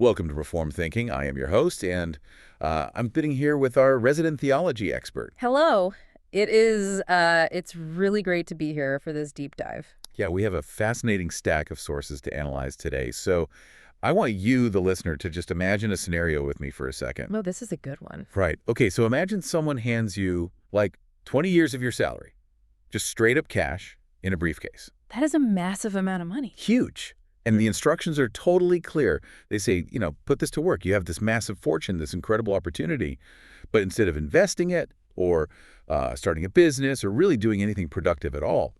Welcome to Reform Thinking. I am your host, and I'm sitting here with our resident theology expert. Hello. It's really great to be here for this deep dive. Yeah, we have a fascinating stack of sources to analyze today, so I want you, the listener, to just imagine a scenario with me for a second. Oh, this is a good one. Right. Okay, so imagine someone hands you, like, 20 years of your salary, just straight up cash in a briefcase. That is a massive amount of money. Huge. And the instructions are totally clear. They say, put this to work. You have this massive fortune, this incredible opportunity. But instead of investing it or starting a business or really doing anything productive at all,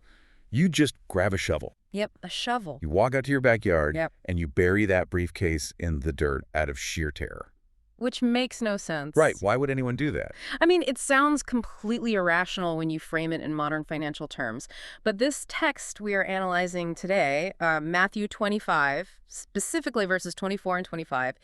you just grab a shovel. Yep, a shovel. You walk out to your backyard Yep. and you bury that briefcase in the dirt out of sheer terror. Which makes no sense. Right. Why would anyone do that? I mean, it sounds completely irrational when you frame it in modern financial terms. But this text we are analyzing today, Matthew 25, specifically verses 24 and 25,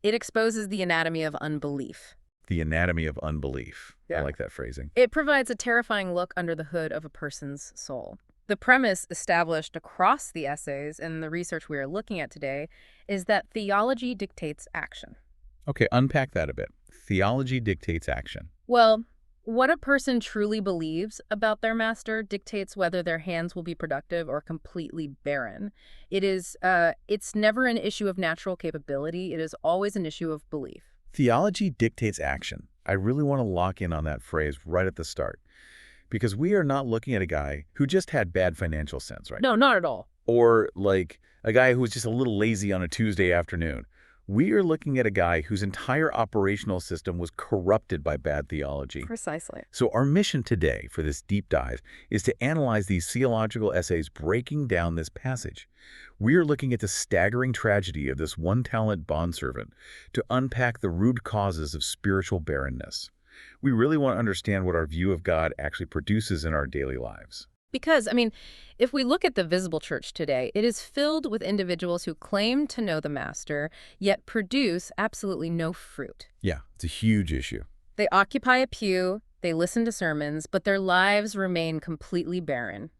it exposes the anatomy of unbelief. The anatomy of unbelief. Yeah. I like that phrasing. It provides a terrifying look under the hood of a person's soul. The premise established across the essays and the research we are looking at today is that theology dictates action. Okay, unpack that a bit. Theology dictates action. Well, what a person truly believes about their master dictates whether their hands will be productive or completely barren. It's never an issue of natural capability. It is always an issue of belief. Theology dictates action. I really want to lock in on that phrase right at the start. Because we are not looking at a guy who just had bad financial sense, right? No, not at all. Or like a guy who was just a little lazy on a Tuesday afternoon. We are looking at a guy whose entire operational system was corrupted by bad theology. Precisely. So our mission today for this deep dive is to analyze these theological essays breaking down this passage. We are looking at the staggering tragedy of this one-talent bondservant to unpack the root causes of spiritual barrenness. We really want to understand what our view of God actually produces in our daily lives. Because, if we look at the visible church today, it is filled with individuals who claim to know the master, yet produce absolutely no fruit. Yeah, it's a huge issue. They occupy a pew, they listen to sermons, but their lives remain completely barren.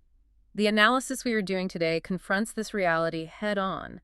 The analysis we are doing today confronts this reality head-on.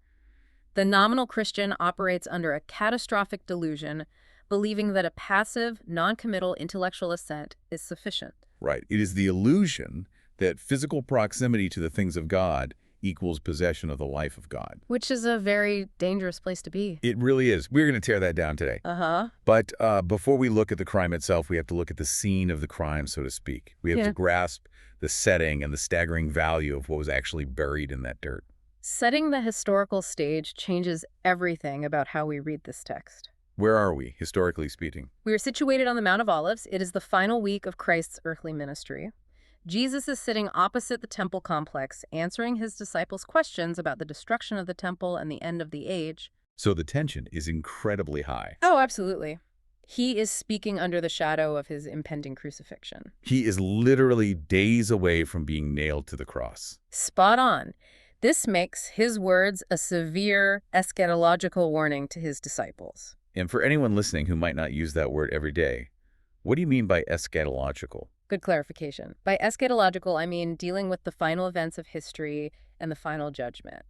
The nominal Christian operates under a catastrophic delusion, believing that a passive, non-committal intellectual assent is sufficient. Right. It is the illusion that physical proximity to the things of God equals possession of the life of God. Which is a very dangerous place to be. It really is. We're going to tear that down today. Uh-huh. But before we look at the crime itself, we have to look at the scene of the crime, so to speak. We have to grasp the setting and the staggering value of what was actually buried in that dirt. Setting the historical stage changes everything about how we read this text. Where are we, historically speaking? We are situated on the Mount of Olives. It is the final week of Christ's earthly ministry. Jesus is sitting opposite the temple complex, answering his disciples' questions about the destruction of the temple and the end of the age. So the tension is incredibly high. Oh, absolutely. He is speaking under the shadow of his impending crucifixion. He is literally days away from being nailed to the cross. Spot on. This makes his words a severe eschatological warning to his disciples. And for anyone listening who might not use that word every day, what do you mean by eschatological? Good clarification. By eschatological, I mean dealing with the final events of history and the final judgment.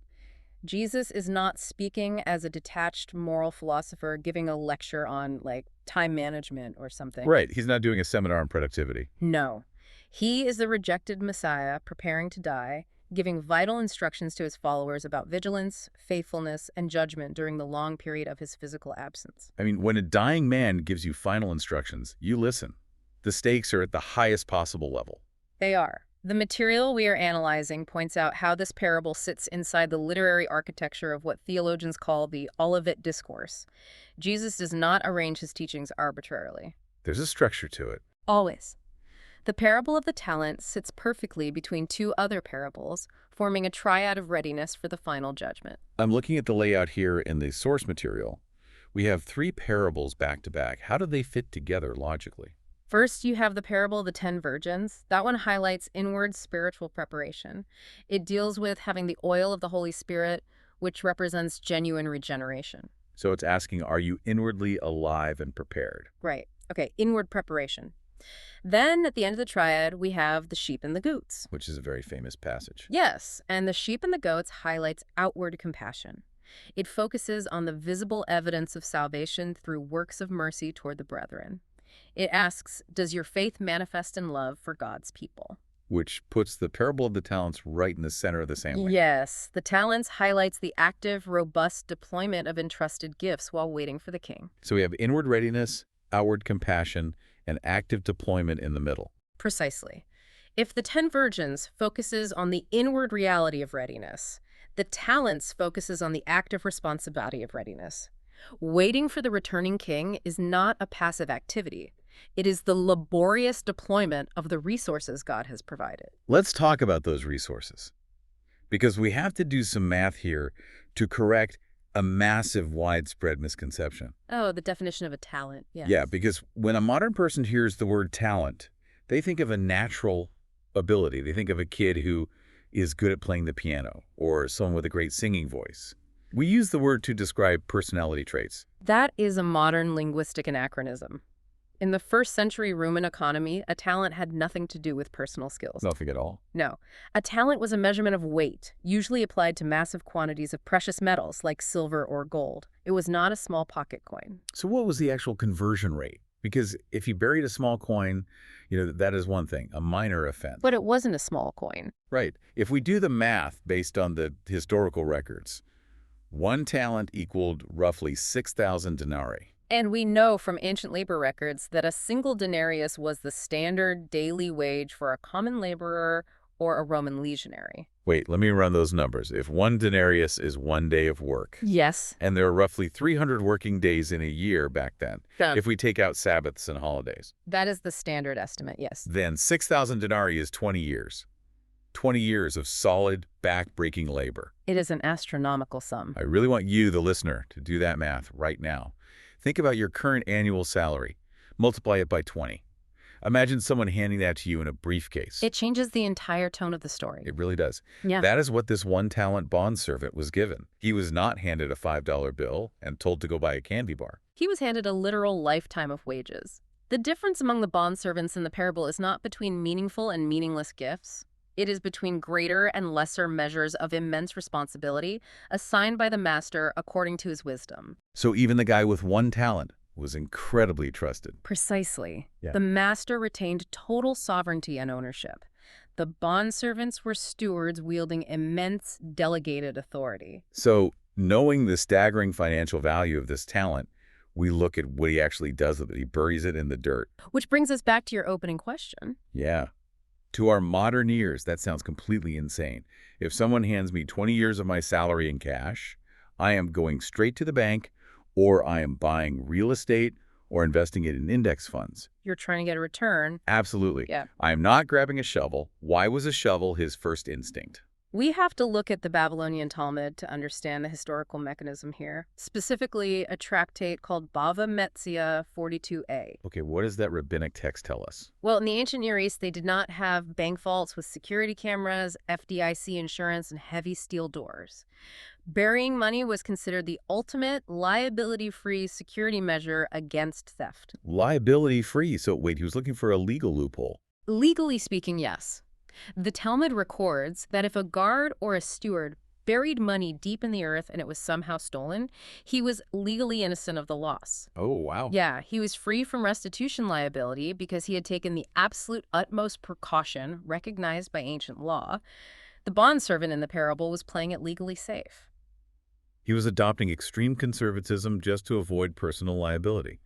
Jesus is not speaking as a detached moral philosopher giving a lecture on, time management or something. Right. He's not doing a seminar on productivity. No. He is the rejected Messiah preparing to die, giving vital instructions to his followers about vigilance, faithfulness, and judgment during the long period of his physical absence. When a dying man gives you final instructions, you listen. The stakes are at the highest possible level. They are. The material we are analyzing points out how this parable sits inside the literary architecture of what theologians call the Olivet Discourse. Jesus does not arrange his teachings arbitrarily. There's a structure to it. Always. The parable of the talents sits perfectly between two other parables, forming a triad of readiness for the final judgment. I'm looking at the layout here in the source material. We have 3 parables back to back. How do they fit together logically? First, you have the parable of the 10 virgins. That one highlights inward spiritual preparation. It deals with having the oil of the Holy Spirit, which represents genuine regeneration. So it's asking, are you inwardly alive and prepared? Right. Okay, inward preparation. Then, at the end of the triad, we have the sheep and the goats. Which is a very famous passage. Yes, and the sheep and the goats highlights outward compassion. It focuses on the visible evidence of salvation through works of mercy toward the brethren. It asks, does your faith manifest in love for God's people? Which puts the parable of the talents right in the center of the sandwich. Yes, the talents highlights the active, robust deployment of entrusted gifts while waiting for the king. So we have inward readiness, outward compassion, and active deployment in the middle. Precisely. If the 10 virgins focuses on the inward reality of readiness, the talents focuses on the active responsibility of readiness. Waiting for the returning king is not a passive activity. It is the laborious deployment of the resources God has provided. Let's talk about those resources, because we have to do some math here to correct a massive widespread misconception. Oh, the definition of a talent, yes. Yeah, because when a modern person hears the word talent, they think of a natural ability. They think of a kid who is good at playing the piano or someone with a great singing voice. We use the word to describe personality traits. That is a modern linguistic anachronism. In the first century Roman economy, a talent had nothing to do with personal skills. Nothing at all. No. A talent was a measurement of weight, usually applied to massive quantities of precious metals like silver or gold. It was not a small pocket coin. So what was the actual conversion rate? Because if you buried a small coin, that is one thing, a minor offense. But it wasn't a small coin. Right. If we do the math based on the historical records, one talent equaled roughly 6,000 denarii. And we know from ancient labor records that a single denarius was the standard daily wage for a common laborer or a Roman legionary. Wait, let me run those numbers. If one denarius is 1 day of work. Yes. And there are roughly 300 working days in a year back then, if we take out Sabbaths and holidays. That is the standard estimate, yes. Then 6,000 denarii is 20 years. 20 years of solid, back-breaking labor. It is an astronomical sum. I really want you, the listener, to do that math right now. Think about your current annual salary. Multiply it by 20. Imagine someone handing that to you in a briefcase. It changes the entire tone of the story. It really does. Yeah. That is what this one-talent bondservant was given. He was not handed a $5 bill and told to go buy a candy bar. He was handed a literal lifetime of wages. The difference among the bondservants in the parable is not between meaningful and meaningless gifts. It is between greater and lesser measures of immense responsibility assigned by the master according to his wisdom. So even the guy with one talent was incredibly trusted. Precisely. Yeah. The master retained total sovereignty and ownership. The bondservants were stewards wielding immense delegated authority. So knowing the staggering financial value of this talent, we look at what he actually does with it. He buries it in the dirt. Which brings us back to your opening question. Yeah. To our modern ears, that sounds completely insane. If someone hands me 20 years of my salary in cash, I am going straight to the bank, or I am buying real estate or investing it in index funds. You're trying to get a return. Absolutely. Yeah. I am not grabbing a shovel. Why was a shovel his first instinct? We have to look at the Babylonian Talmud to understand the historical mechanism here, specifically a tractate called Bava Metzia 42a. Okay, what does that rabbinic text tell us? Well, in the ancient Near East, they did not have bank vaults with security cameras, FDIC insurance, and heavy steel doors. Burying money was considered the ultimate liability-free security measure against theft. Liability-free. So wait, he was looking for a legal loophole. Legally speaking, yes. The Talmud records that if a guard or a steward buried money deep in the earth and it was somehow stolen, he was legally innocent of the loss. Oh, wow. Yeah, he was free from restitution liability because he had taken the absolute utmost precaution recognized by ancient law. The bondservant in the parable was playing it legally safe. He was adopting extreme conservatism just to avoid personal liability.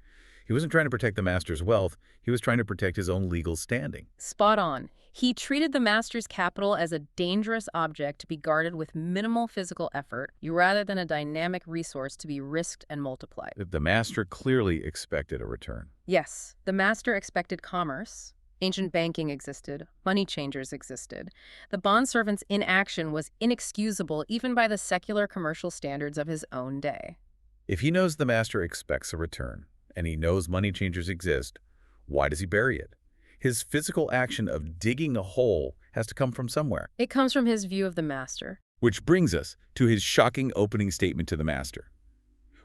He wasn't trying to protect the master's wealth. He was trying to protect his own legal standing. Spot on. He treated the master's capital as a dangerous object to be guarded with minimal physical effort, rather than a dynamic resource to be risked and multiplied. The master clearly expected a return. Yes, the master expected commerce. Ancient banking existed. Money changers existed. The bondservant's inaction was inexcusable even by the secular commercial standards of his own day. If he knows the master expects a return, and he knows money changers exist, why does he bury it? His physical action of digging a hole has to come from somewhere. It comes from his view of the master. Which brings us to his shocking opening statement to the master.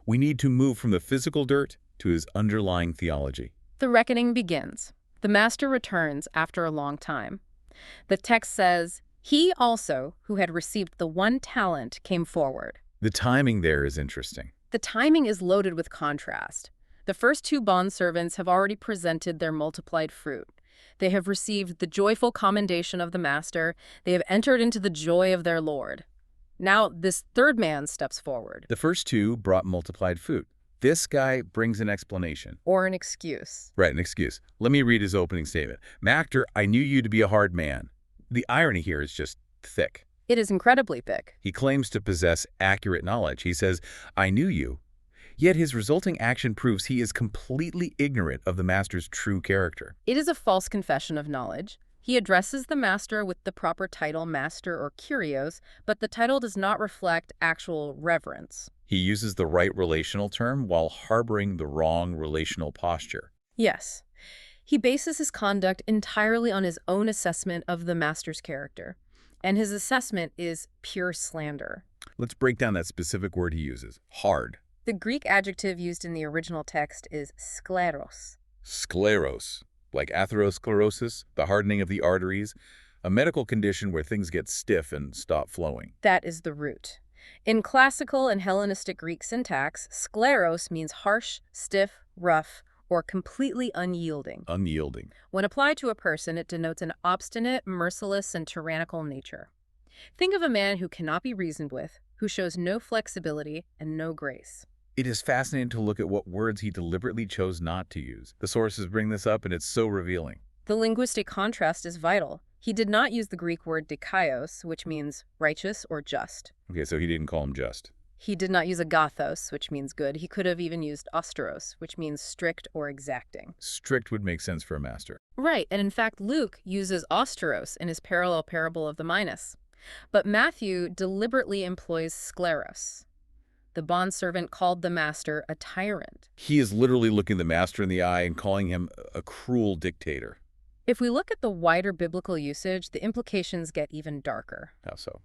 We need to move from the physical dirt to his underlying theology. The reckoning begins. The master returns after a long time. The text says, "He also, who had received the one talent, came forward." The timing there is interesting. The timing is loaded with contrast. The first two bondservants have already presented their multiplied fruit. They have received the joyful commendation of the master. They have entered into the joy of their Lord. Now, this third man steps forward. The first two brought multiplied fruit. This guy brings an explanation. Or an excuse. Right, an excuse. Let me read his opening statement. Master, I knew you to be a hard man. The irony here is just thick. It is incredibly thick. He claims to possess accurate knowledge. He says, I knew you. Yet his resulting action proves he is completely ignorant of the master's true character. It is a false confession of knowledge. He addresses the master with the proper title, master or kurios, but the title does not reflect actual reverence. He uses the right relational term while harboring the wrong relational posture. Yes. He bases his conduct entirely on his own assessment of the master's character. And his assessment is pure slander. Let's break down that specific word he uses, hard. The Greek adjective used in the original text is skleros. Scleros, like atherosclerosis, the hardening of the arteries, a medical condition where things get stiff and stop flowing. That is the root. In classical and Hellenistic Greek syntax, skleros means harsh, stiff, rough, or completely unyielding. Unyielding. When applied to a person, it denotes an obstinate, merciless, and tyrannical nature. Think of a man who cannot be reasoned with, who shows no flexibility and no grace. It is fascinating to look at what words he deliberately chose not to use. The sources bring this up, and it's so revealing. The linguistic contrast is vital. He did not use the Greek word dikaios, which means righteous or just. Okay, so he didn't call him just. He did not use agathos, which means good. He could have even used austeros, which means strict or exacting. Strict would make sense for a master. Right, and in fact, Luke uses austeros in his parallel parable of the minas. But Matthew deliberately employs skleros. The bondservant called the master a tyrant. He is literally looking the master in the eye and calling him a cruel dictator. If we look at the wider biblical usage, the implications get even darker. How so?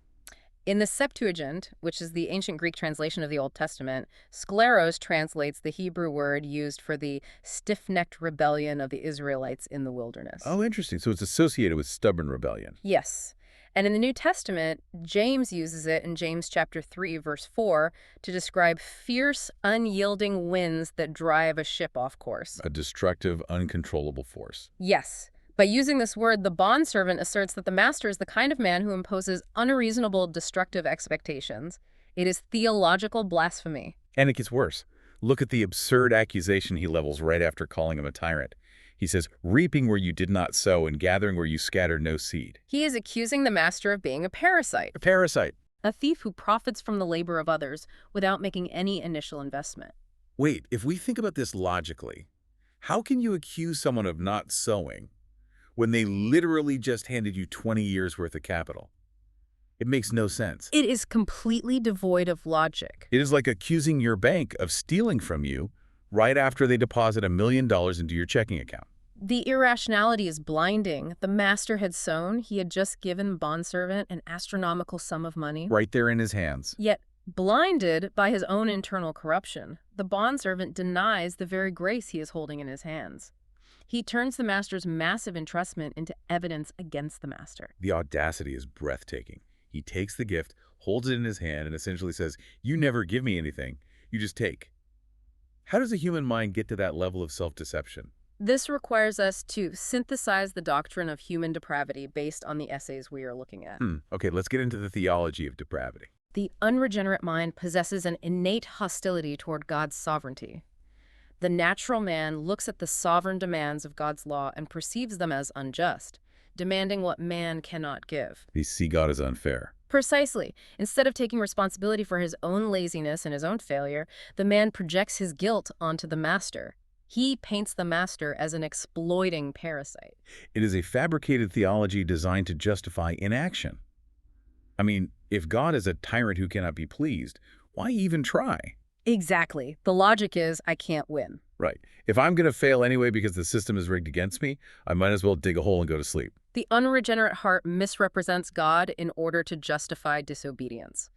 In the Septuagint, which is the ancient Greek translation of the Old Testament, skleros translates the Hebrew word used for the stiff-necked rebellion of the Israelites in the wilderness. Oh, interesting. So it's associated with stubborn rebellion. Yes. And in the New Testament, James uses it in James chapter 3, verse 4, to describe fierce, unyielding winds that drive a ship off course. A destructive, uncontrollable force. Yes. By using this word, the bondservant asserts that the master is the kind of man who imposes unreasonable, destructive expectations. It is theological blasphemy. And it gets worse. Look at the absurd accusation he levels right after calling him a tyrant. He says, reaping where you did not sow and gathering where you scattered no seed. He is accusing the master of being a parasite. A parasite. A thief who profits from the labor of others without making any initial investment. Wait, if we think about this logically, how can you accuse someone of not sowing when they literally just handed you 20 years worth of capital? It makes no sense. It is completely devoid of logic. It is like accusing your bank of stealing from you right after they deposit $1 million into your checking account. The irrationality is blinding. The master had sown. He had just given bondservant an astronomical sum of money. Right there in his hands. Yet, blinded by his own internal corruption, the bondservant denies the very grace he is holding in his hands. He turns the master's massive entrustment into evidence against the master. The audacity is breathtaking. He takes the gift, holds it in his hand, and essentially says, you never give me anything, you just take. How does a human mind get to that level of self-deception? This requires us to synthesize the doctrine of human depravity based on the essays we are looking at. Okay, let's get into the theology of depravity. The unregenerate mind possesses an innate hostility toward God's sovereignty. The natural man looks at the sovereign demands of God's law and perceives them as unjust, demanding what man cannot give. They see God as unfair. Precisely. Instead of taking responsibility for his own laziness and his own failure, the man projects his guilt onto the master. He paints the master as an exploiting parasite. It is a fabricated theology designed to justify inaction. I mean, if God is a tyrant who cannot be pleased, why even try? Exactly. The logic is, I can't win. Right. If I'm going to fail anyway because the system is rigged against me, I might as well dig a hole and go to sleep. The unregenerate heart misrepresents God in order to justify disobedience.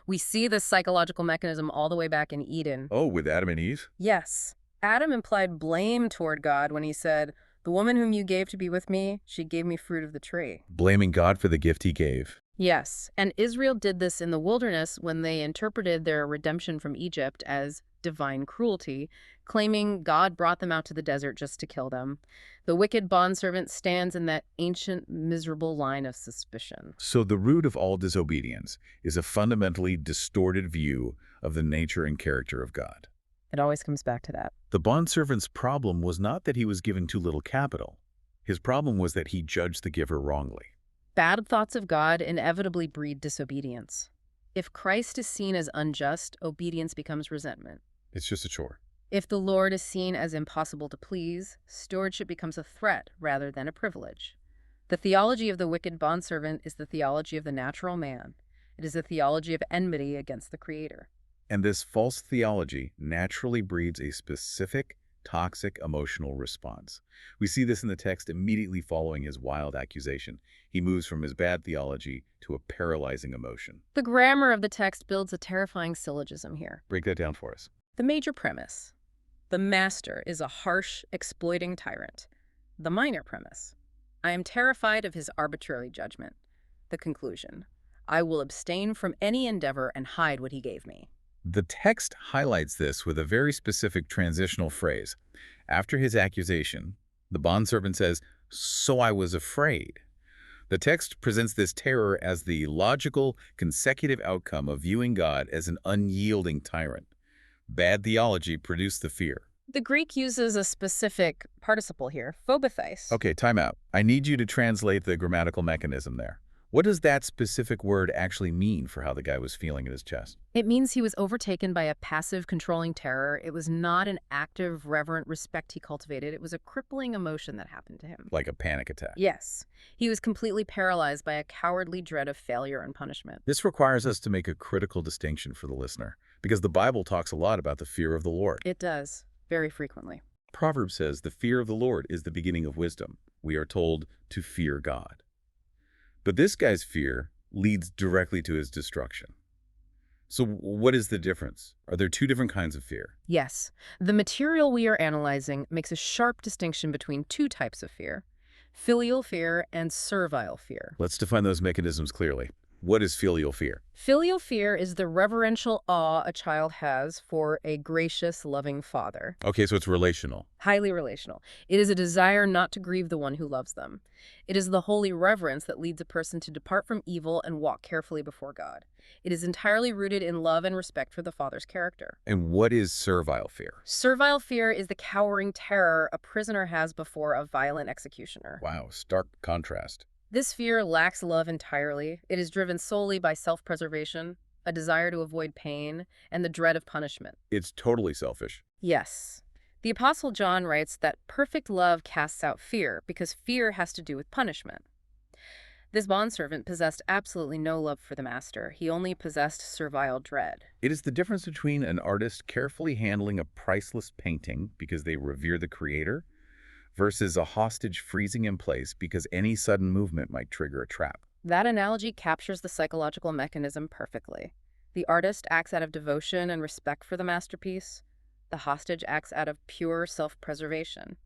We see this psychological mechanism all the way back in Eden. Oh, with Adam and Eve? Yes. Adam implied blame toward God when he said, "The woman whom you gave to be with me, she gave me fruit of the tree." Blaming God for the gift he gave. Yes, and Israel did this in the wilderness when they interpreted their redemption from Egypt as divine cruelty, claiming God brought them out to the desert just to kill them. The wicked bondservant stands in that ancient, miserable line of suspicion. So the root of all disobedience is a fundamentally distorted view of the nature and character of God. It always comes back to that. The bondservant's problem was not that he was given too little capital. His problem was that he judged the giver wrongly. Bad thoughts of God inevitably breed disobedience. If Christ is seen as unjust, obedience becomes resentment. It's just a chore. If the Lord is seen as impossible to please, stewardship becomes a threat rather than a privilege. The theology of the wicked bondservant is the theology of the natural man. It is a theology of enmity against the Creator. And this false theology naturally breeds a specific, toxic emotional response. We see this in the text immediately following his wild accusation. He moves from his bad theology to a paralyzing emotion. The grammar of the text builds a terrifying syllogism here. Break that down for us. The major premise: the master is a harsh, exploiting tyrant. The minor premise: I am terrified of his arbitrary judgment. The conclusion: I will abstain from any endeavor and hide what he gave me. The text highlights this with a very specific transitional phrase. After his accusation, the bondservant says, "So I was afraid." The text presents this terror as the logical, consecutive outcome of viewing God as an unyielding tyrant. Bad theology produced the fear. The Greek uses a specific participle here, phobethais. Okay, time out. I need you to translate the grammatical mechanism there. What does that specific word actually mean for how the guy was feeling in his chest? It means he was overtaken by a passive, controlling terror. It was not an active, reverent respect he cultivated. It was a crippling emotion that happened to him. Like a panic attack. Yes. He was completely paralyzed by a cowardly dread of failure and punishment. This requires us to make a critical distinction for the listener, because the Bible talks a lot about the fear of the Lord. It does, very frequently. Proverbs says the fear of the Lord is the beginning of wisdom. We are told to fear God. But this guy's fear leads directly to his destruction. So what is the difference? Are there two different kinds of fear? Yes. The material we are analyzing makes a sharp distinction between two types of fear: filial fear and servile fear. Let's define those mechanisms clearly. What is filial fear? Filial fear is the reverential awe a child has for a gracious, loving father. Okay, so it's relational. Highly relational. It is a desire not to grieve the one who loves them. It is the holy reverence that leads a person to depart from evil and walk carefully before God. It is entirely rooted in love and respect for the Father's character. And what is servile fear? Servile fear is the cowering terror a prisoner has before a violent executioner. Wow, stark contrast. This fear lacks love entirely. It is driven solely by self-preservation, a desire to avoid pain, and the dread of punishment. It's totally selfish. Yes. The Apostle John writes that perfect love casts out fear, because fear has to do with punishment. This bondservant possessed absolutely no love for the master. He only possessed servile dread. It is the difference between an artist carefully handling a priceless painting because they revere the creator versus a hostage freezing in place because any sudden movement might trigger a trap. That analogy captures the psychological mechanism perfectly. The artist acts out of devotion and respect for the masterpiece. The hostage acts out of pure self-preservation.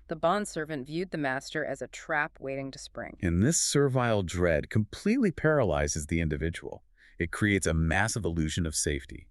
The bondservant viewed the master as a trap waiting to spring. And this servile dread completely paralyzes the individual. It creates a massive illusion of safety.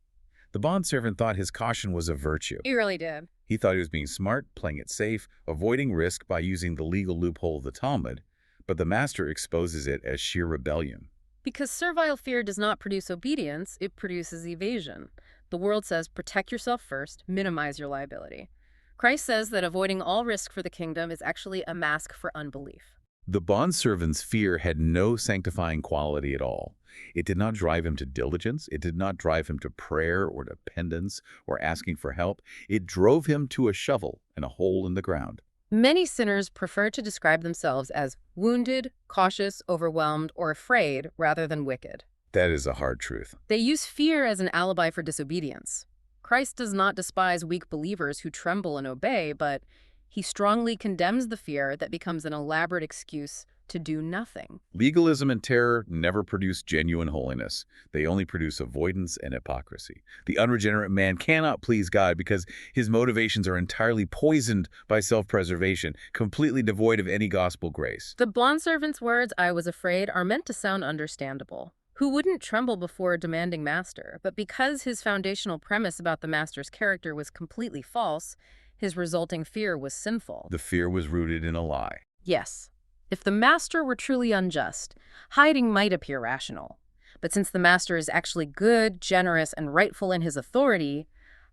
The bondservant thought his caution was a virtue. He really did. He thought he was being smart, playing it safe, avoiding risk by using the legal loophole of the Talmud, but the master exposes it as sheer rebellion. Because servile fear does not produce obedience, it produces evasion. The world says, protect yourself first, minimize your liability. Christ says that avoiding all risk for the kingdom is actually a mask for unbelief. The bondservant's fear had no sanctifying quality at all. It did not drive him to diligence. It did not drive him to prayer or to penance or asking for help. It drove him to a shovel and a hole in the ground. Many sinners prefer to describe themselves as wounded, cautious, overwhelmed, or afraid rather than wicked. That is a hard truth. They use fear as an alibi for disobedience. Christ does not despise weak believers who tremble and obey, but he strongly condemns the fear that becomes an elaborate excuse to do nothing. Legalism and terror never produce genuine holiness. They only produce avoidance and hypocrisy. The unregenerate man cannot please God because his motivations are entirely poisoned by self-preservation, completely devoid of any gospel grace. The bondservant's words, "I was afraid," are meant to sound understandable. Who wouldn't tremble before a demanding master? But because his foundational premise about the master's character was completely false, his resulting fear was sinful. The fear was rooted in a lie. Yes. If the master were truly unjust, hiding might appear rational. But since the master is actually good, generous, and rightful in his authority,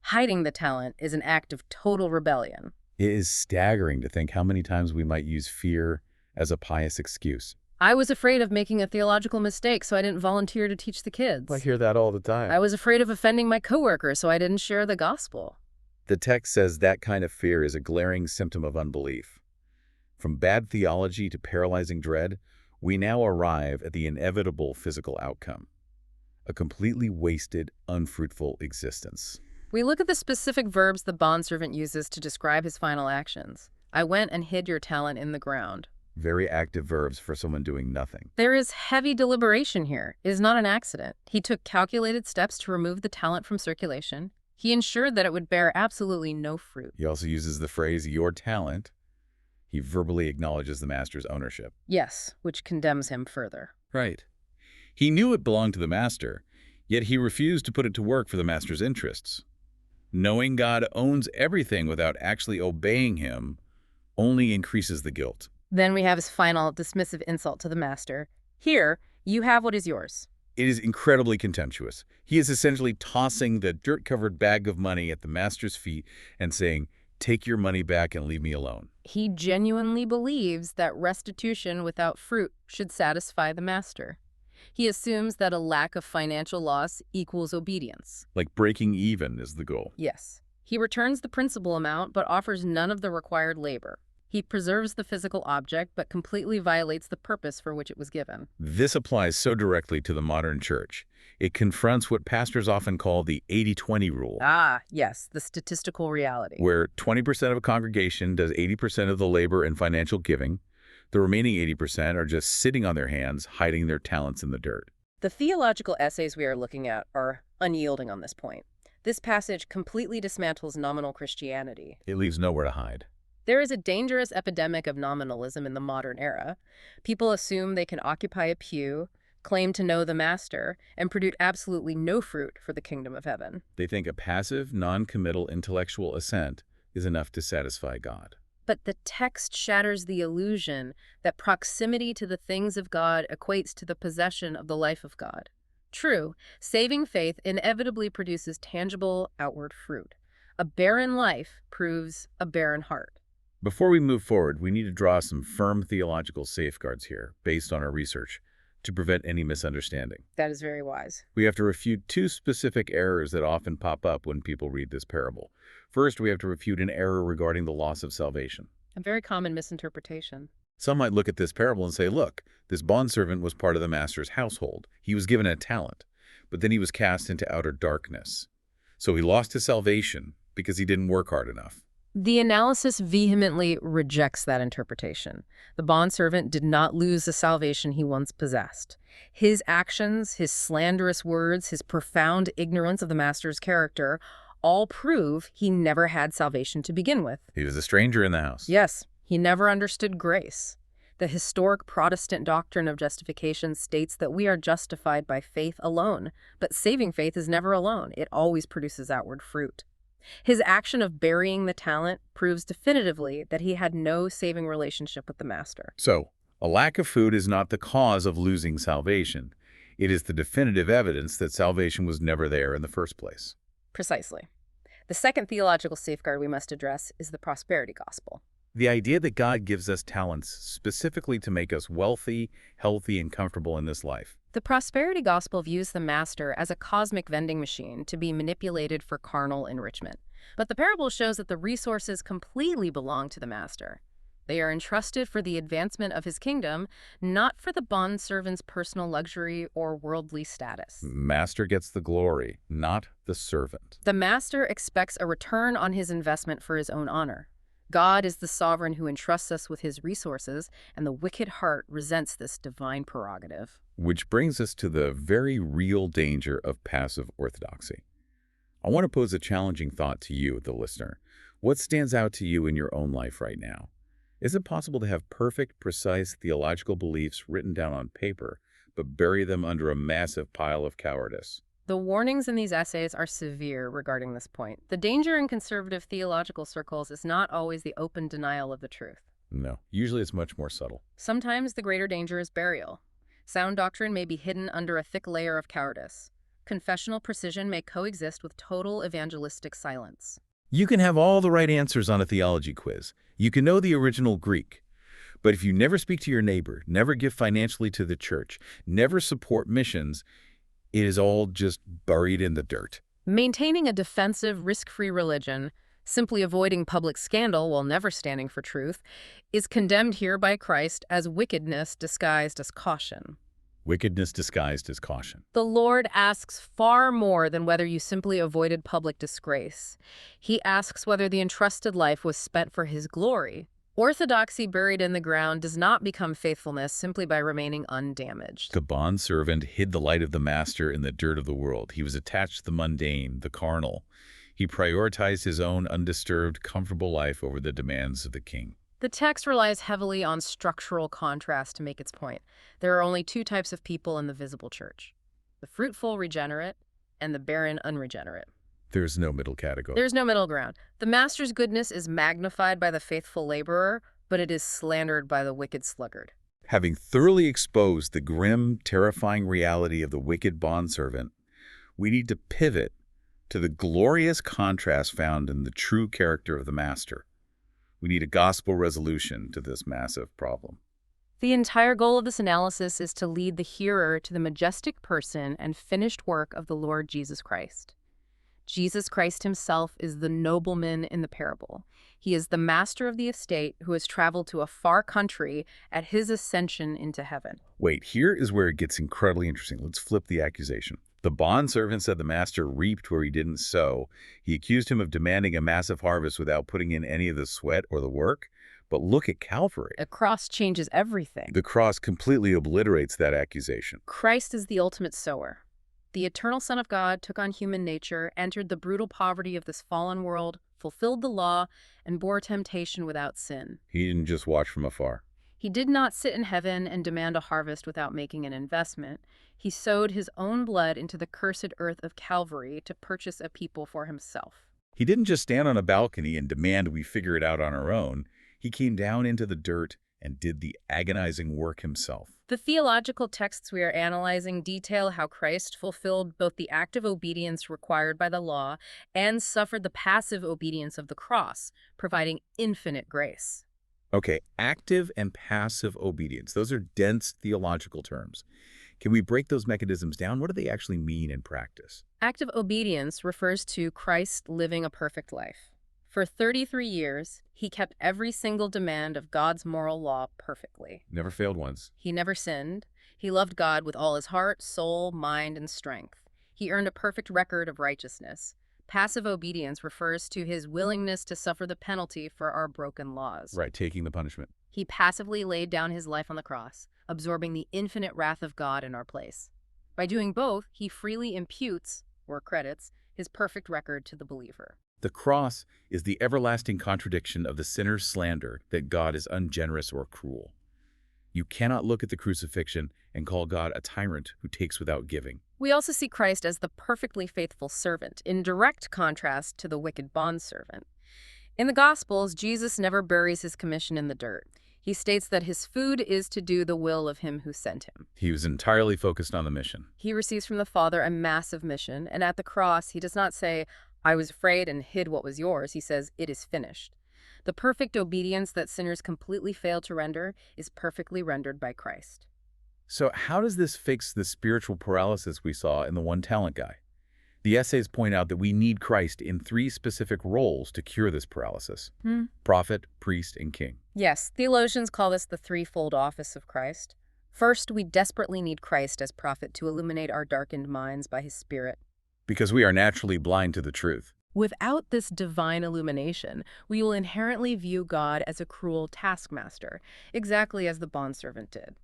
hiding the talent is an act of total rebellion. It is staggering to think how many times we might use fear as a pious excuse. I was afraid of making a theological mistake, so I didn't volunteer to teach the kids. I hear that all the time. I was afraid of offending my coworker, so I didn't share the gospel. The text says that kind of fear is a glaring symptom of unbelief. From bad theology to paralyzing dread, we now arrive at the inevitable physical outcome: a completely wasted, unfruitful existence. We look at the specific verbs the bondservant uses to describe his final actions. I went and hid your talent in the ground. Very active verbs for someone doing nothing. There is heavy deliberation here. It is not an accident. He took calculated steps to remove the talent from circulation. He ensured that it would bear absolutely no fruit. He also uses the phrase, your talent. He verbally acknowledges the master's ownership. Yes, which condemns him further. Right. He knew it belonged to the master, yet he refused to put it to work for the master's interests. Knowing God owns everything without actually obeying him only increases the guilt. Then we have his final dismissive insult to the master. Here, you have what is yours. It is incredibly contemptuous. He is essentially tossing the dirt-covered bag of money at the master's feet and saying, take your money back and leave me alone. He genuinely believes that restitution without fruit should satisfy the master. He assumes that a lack of financial loss equals obedience. Like breaking even is the goal. Yes. He returns the principal amount but offers none of the required labor. He preserves the physical object but completely violates the purpose for which it was given. This applies so directly to the modern church. It confronts what pastors often call the 80-20 rule. Ah, yes, the statistical reality. Where 20% of a congregation does 80% of the labor and financial giving. The remaining 80% are just sitting on their hands, hiding their talents in the dirt. The theological essays we are looking at are unyielding on this point. This passage completely dismantles nominal Christianity. It leaves nowhere to hide. There is a dangerous epidemic of nominalism in the modern era. People assume they can occupy a pew, claim to know the master, and produce absolutely no fruit for the kingdom of heaven. They think a passive, non-committal intellectual assent is enough to satisfy God. But the text shatters the illusion that proximity to the things of God equates to the possession of the life of God. True, saving faith inevitably produces tangible outward fruit. A barren life proves a barren heart. Before we move forward, we need to draw some firm theological safeguards here, based on our research, to prevent any misunderstanding. That is very wise. We have to refute two specific errors that often pop up when people read this parable. First, we have to refute an error regarding the loss of salvation. A very common misinterpretation. Some might look at this parable and say, look, this bondservant was part of the master's household. He was given a talent, but then he was cast into outer darkness. So he lost his salvation because he didn't work hard enough. The analysis vehemently rejects that interpretation. The bondservant did not lose the salvation he once possessed. His actions, his slanderous words, his profound ignorance of the master's character all prove he never had salvation to begin with. He was a stranger in the house. Yes, he never understood grace. The historic Protestant doctrine of justification states that we are justified by faith alone, but saving faith is never alone. It always produces outward fruit. His action of burying the talent proves definitively that he had no saving relationship with the master. So, a lack of food is not the cause of losing salvation. It is the definitive evidence that salvation was never there in the first place. Precisely. The second theological safeguard we must address is the prosperity gospel. The idea that God gives us talents specifically to make us wealthy, healthy, and comfortable in this life. The prosperity gospel views the master as a cosmic vending machine to be manipulated for carnal enrichment. But the parable shows that the resources completely belong to the master. They are entrusted for the advancement of his kingdom, not for the bondservant's personal luxury or worldly status. Master gets the glory, not the servant. The master expects a return on his investment for his own honor. God is the sovereign who entrusts us with his resources, and the wicked heart resents this divine prerogative. Which brings us to the very real danger of passive orthodoxy. I want to pose a challenging thought to you, the listener. What stands out to you in your own life right now? Is it possible to have perfect, precise theological beliefs written down on paper, but bury them under a massive pile of cowardice? The warnings in these essays are severe regarding this point. The danger in conservative theological circles is not always the open denial of the truth. No, usually it's much more subtle. Sometimes the greater danger is burial. Sound doctrine may be hidden under a thick layer of cowardice. Confessional precision may coexist with total evangelistic silence. You can have all the right answers on a theology quiz. You can know the original Greek. But if you never speak to your neighbor, never give financially to the church, never support missions, it is all just buried in the dirt. Maintaining a defensive, risk-free religion, simply avoiding public scandal while never standing for truth, is condemned here by Christ as wickedness disguised as caution. Wickedness disguised as caution. The Lord asks far more than whether you simply avoided public disgrace. He asks whether the entrusted life was spent for his glory. Orthodoxy buried in the ground does not become faithfulness simply by remaining undamaged. The bondservant hid the light of the master in the dirt of the world. He was attached to the mundane, the carnal. He prioritized his own undisturbed, comfortable life over the demands of the king. The text relies heavily on structural contrast to make its point. There are only two types of people in the visible church: the fruitful regenerate and the barren unregenerate. There's no middle category. There's no middle ground. The master's goodness is magnified by the faithful laborer, but it is slandered by the wicked sluggard. Having thoroughly exposed the grim, terrifying reality of the wicked bondservant, we need to pivot to the glorious contrast found in the true character of the master. We need a gospel resolution to this massive problem. The entire goal of this analysis is to lead the hearer to the majestic person and finished work of the Lord Jesus Christ. Jesus Christ himself is the nobleman in the parable. He is the master of the estate who has traveled to a far country at his ascension into heaven. Wait, here is where it gets incredibly interesting. Let's flip the accusation. The bondservant said the master reaped where he didn't sow. He accused him of demanding a massive harvest without putting in any of the sweat or the work. But look at Calvary. A cross changes everything. The cross completely obliterates that accusation. Christ is the ultimate sower. The eternal Son of God took on human nature, entered the brutal poverty of this fallen world, fulfilled the law, and bore temptation without sin. He didn't just watch from afar. He did not sit in heaven and demand a harvest without making an investment. He sowed his own blood into the cursed earth of Calvary to purchase a people for himself. He didn't just stand on a balcony and demand we figure it out on our own. He came down into the dirt and did the agonizing work himself. The theological texts we are analyzing detail how Christ fulfilled both the active obedience required by the law and suffered the passive obedience of the cross, providing infinite grace. Okay, active and passive obedience. Those are dense theological terms. Can we break those mechanisms down? What do they actually mean in practice? Active obedience refers to Christ living a perfect life. For 33 years, he kept every single demand of God's moral law perfectly. Never failed once. He never sinned. He loved God with all his heart, soul, mind, and strength. He earned a perfect record of righteousness. Passive obedience refers to his willingness to suffer the penalty for our broken laws. Right, taking the punishment. He passively laid down his life on the cross, absorbing the infinite wrath of God in our place. By doing both, he freely imputes, or credits, his perfect record to the believer. The cross is the everlasting contradiction of the sinner's slander that God is ungenerous or cruel. You cannot look at the crucifixion and call God a tyrant who takes without giving. We also see Christ as the perfectly faithful servant, in direct contrast to the wicked bondservant. In the Gospels, Jesus never buries his commission in the dirt. He states that his food is to do the will of him who sent him. He was entirely focused on the mission. He receives from the Father a massive mission, and at the cross, he does not say, "I was afraid and hid what was yours." He says, "It is finished." The perfect obedience that sinners completely fail to render is perfectly rendered by Christ. So how does this fix the spiritual paralysis we saw in the one-talent guy? The essays point out that we need Christ in 3 specific roles to cure this paralysis: prophet, priest, and king. Yes, theologians call this the threefold office of Christ. First, we desperately need Christ as prophet to illuminate our darkened minds by his Spirit. Because we are naturally blind to the truth. Without this divine illumination, we will inherently view God as a cruel taskmaster, exactly as the bondservant did.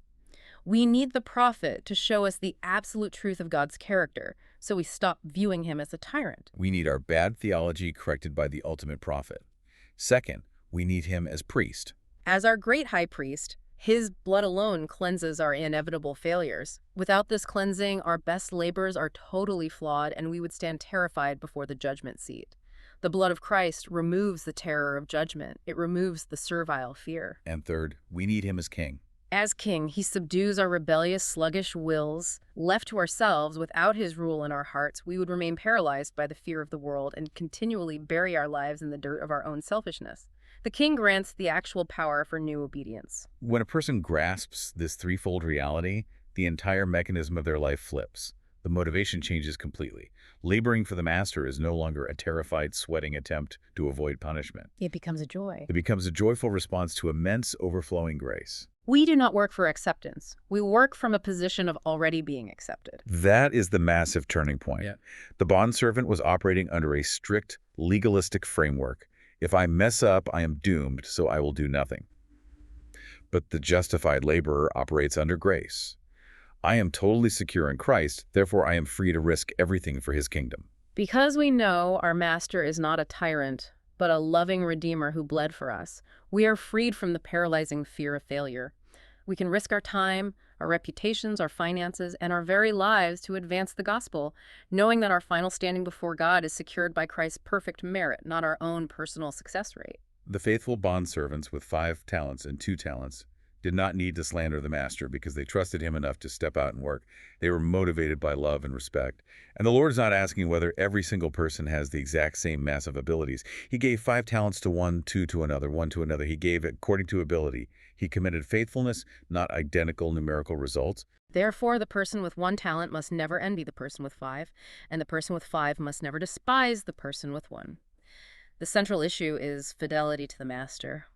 We need the prophet to show us the absolute truth of God's character, so we stop viewing him as a tyrant. We need our bad theology corrected by the ultimate prophet. Second, we need him as priest. As our great high priest, his blood alone cleanses our inevitable failures. Without this cleansing, our best labors are totally flawed and we would stand terrified before the judgment seat. The blood of Christ removes the terror of judgment. It removes the servile fear. And third, we need him as king. As king, he subdues our rebellious, sluggish wills. Left to ourselves, without his rule in our hearts, we would remain paralyzed by the fear of the world and continually bury our lives in the dirt of our own selfishness. The king grants the actual power for new obedience. When a person grasps this threefold reality, the entire mechanism of their life flips. The motivation changes completely. Laboring for the master is no longer a terrified, sweating attempt to avoid punishment. It becomes a joy. It becomes a joyful response to immense, overflowing grace. We do not work for acceptance. We work from a position of already being accepted. That is the massive turning point. Yeah. The bondservant was operating under a strict, legalistic framework. If I mess up, I am doomed, so I will do nothing. But the justified laborer operates under grace. I am totally secure in Christ, therefore I am free to risk everything for his kingdom. Because we know our master is not a tyrant, but a loving redeemer who bled for us, we are freed from the paralyzing fear of failure. We can risk our time, our reputations, our finances, and our very lives to advance the gospel, knowing that our final standing before God is secured by Christ's perfect merit, not our own personal success rate. The faithful bondservants with 5 talents and 2 talents did not need to slander the master because they trusted him enough to step out and work. They were motivated by love and respect. And the Lord is not asking whether every single person has the exact same massive abilities. He gave 5 talents to one, 2 to another, 1 to another. He gave according to ability. He committed faithfulness, not identical numerical results. Therefore, the person with 1 talent must never envy the person with 5, and the person with 5 must never despise the person with 1. The central issue is fidelity to the master.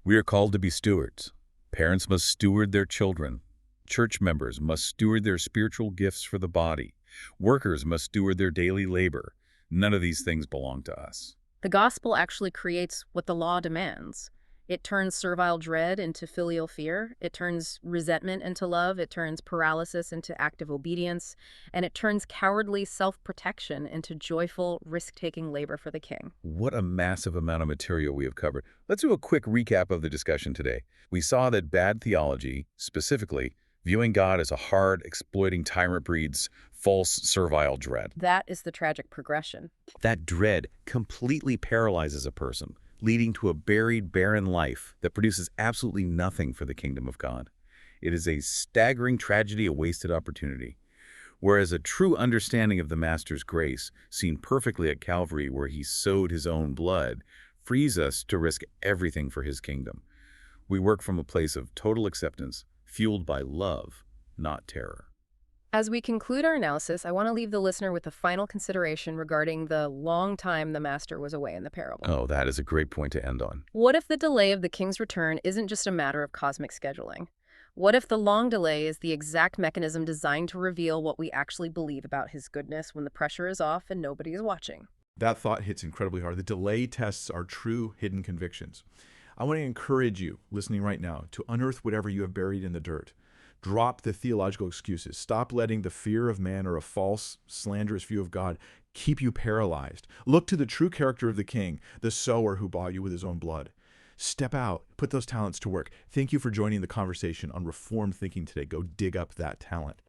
We are called to be stewards. Parents must steward their children. Church members must steward their spiritual gifts for the body. Workers must steward their daily labor. None of these things belong to us. The gospel actually creates what the law demands. It turns servile dread into filial fear. It turns resentment into love. It turns paralysis into active obedience. And it turns cowardly self-protection into joyful, risk-taking labor for the king. What a massive amount of material we have covered. Let's do a quick recap of the discussion today. We saw that bad theology, specifically, viewing God as a hard, exploiting tyrant breeds false, servile dread. That is the tragic progression. That dread completely paralyzes a person, leading to a buried, barren life that produces absolutely nothing for the kingdom of God. It is a staggering tragedy, a wasted opportunity. Whereas a true understanding of the Master's grace, seen perfectly at Calvary where he sowed his own blood, frees us to risk everything for his kingdom. We work from a place of total acceptance, fueled by love, not terror. As we conclude our analysis, I want to leave the listener with a final consideration regarding the long time the master was away in the parable. Oh, that is a great point to end on. What if the delay of the king's return isn't just a matter of cosmic scheduling? What if the long delay is the exact mechanism designed to reveal what we actually believe about his goodness when the pressure is off and nobody is watching? That thought hits incredibly hard. The delay tests our true hidden convictions. I want to encourage you, listening right now, to unearth whatever you have buried in the dirt. Drop the theological excuses. Stop letting the fear of man or a false, slanderous view of God keep you paralyzed. Look to the true character of the king, the sower who bought you with his own blood. Step out. Put those talents to work. Thank you for joining the conversation on Reformed Thinking today. Go dig up that talent.